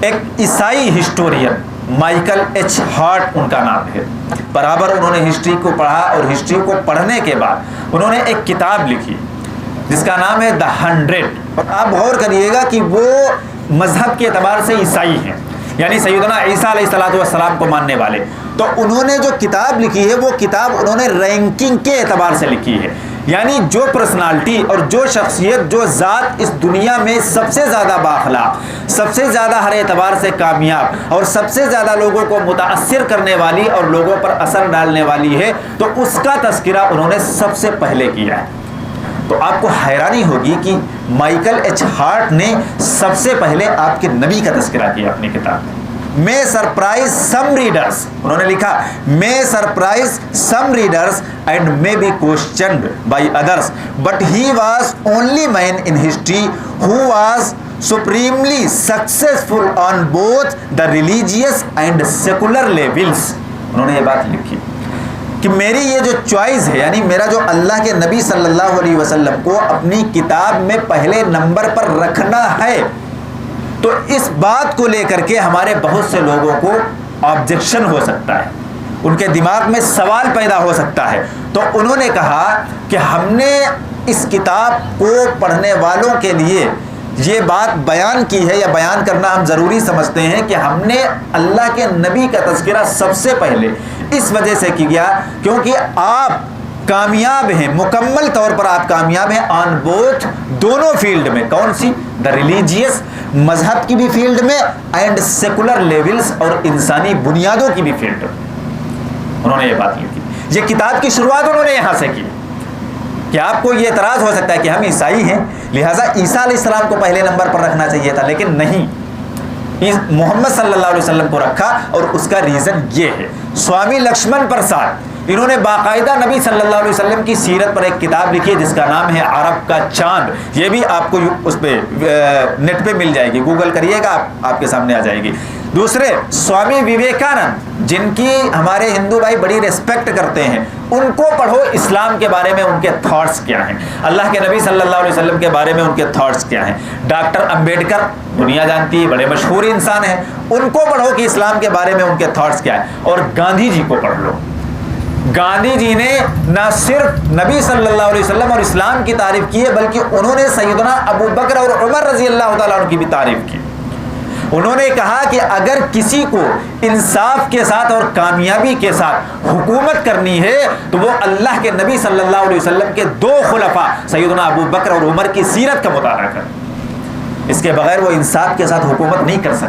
एक ईसाई historian Michael H heart उनका नाम है। बराबर उन्होंने हिस्ट्री को पढ़ा और हिस्ट्री को पढ़ने के बाद उन्होंने एक किताब लिखी जिसका नाम है द 100। और आप गौर करिएगा कि वो मजहब के एतबार से ईसाई हैं, यानी सैयदना ईसा अलैहिस्सलाम को मानने वाले। तो उन्होंने जो किताब लिखी है वो किताब उन्होंने रैंकिंग के एतबार से लिखी है, यानी जो पर्सनालिटी और जो शख्सियत, जो ज़ात इस दुनिया में सबसे ज़्यादा बाखलाक, सबसे ज़्यादा हर एतबार से कामयाब और सबसे ज़्यादा लोगों को मुताअस्सिर करने वाली और लोगों पर असर डालने वाली है, तो उसका तज़किरा उन्होंने सबसे पहले किया है। तो आपको हैरानी होगी कि माइकल एच हार्ट ने सबसे पहले आपके नबी का तज़किरा किया अपनी किताब में। मे सरप्राइज सम रीडर्स, उन्होंने लिखा may surprise some readers and may be questioned by others, but he was only man in history who was supremely successful on both the religious and secular levels. उन्होंने ये बात लिखी कि मेरी ये जो चॉइस है, यानी मेरा जो अल्लाह के नबी सल्लल्लाहु अलैहि वसल्लम को अपनी किताब में पहले नंबर पर रखना है, तो इस बात को लेकर के हमारे बहुत से लोगों को ऑब्जेक्शन हो सकता है, उनके दिमाग में सवाल पैदा हो सकता है। तो उन्होंने कहा कि हमने इस किताब को पढ़ने वालों के लिए ये बात बयान की है, या बयान करना हम ज़रूरी समझते हैं कि हमने अल्लाह के नबी का तज़किरा सबसे पहले इस वजह से किया क्योंकि आप कामयाब हैं, मुकम्मल तौर पर आप कामयाब हैं ऑन बोथ, दोनों फील्ड में। कौन सी? द रिलीजियस, मजहब की भी फील्ड में, एंड सेकुलर लेवल्स, और इंसानी बुनियादों की भी फील्ड में। उन्होंने ये बात लिखी। ये किताब की शुरुआत उन्होंने यहाँ से की कि आपको ये एतराज़ हो सकता है कि हम ईसाई हैं, लिहाजा ईसा अलैहिस्सलाम को पहले नंबर पर रखना चाहिए था, लेकिन नहीं, मोहम्मद सल्लल्लाहु अलैहि वसल्लम को रखा। और उसका रीज़न ये है, स्वामी लक्ष्मण प्रसाद, इन्होंने बाकायदा नबी सल्लल्लाहु अलैहि वसल्लम की सीरत पर एक किताब लिखी है जिसका नाम है अरब का चांद। ये भी आपको उस पर नेट पे मिल जाएगी, गूगल करिएगा, आपके सामने आ जाएगी। दूसरे स्वामी विवेकानंद, जिनकी हमारे हिंदू भाई बड़ी रिस्पेक्ट करते हैं, उनको पढ़ो, इस्लाम के बारे में उनके थॉट्स क्या हैं, अल्लाह के नबी सल्लल्लाहु अलैहि वसल्लम के बारे में उनके थॉट्स क्या हैं। डॉक्टर अंबेडकर, दुनिया जानती है, बड़े मशहूर इंसान हैं, उनको पढ़ो कि इस्लाम के बारे में उनके थॉट्स क्या हैं। और गांधी जी को पढ़ लो। गांधी जी ने न सिर्फ नबी सल्लल्लाहु अलैहि वसल्लम और इस्लाम की तारीफ की है, बल्कि उन्होंने सैयदना अबू बकर और उमर रजी अल्लाह तआला अन्हु की भी तारीफ की। उन्होंने कहा कि अगर किसी को इंसाफ के साथ और कामयाबी के साथ हुकूमत करनी है तो वो अल्लाह के नबी सल्लल्लाहु अलैहि वसल्लम के दो खुलफा सैयदना अबू बकर और उमर की सीरत का मुताला कर, इसके बगैर वो इंसाफ के साथ हुकूमत नहीं कर सकता।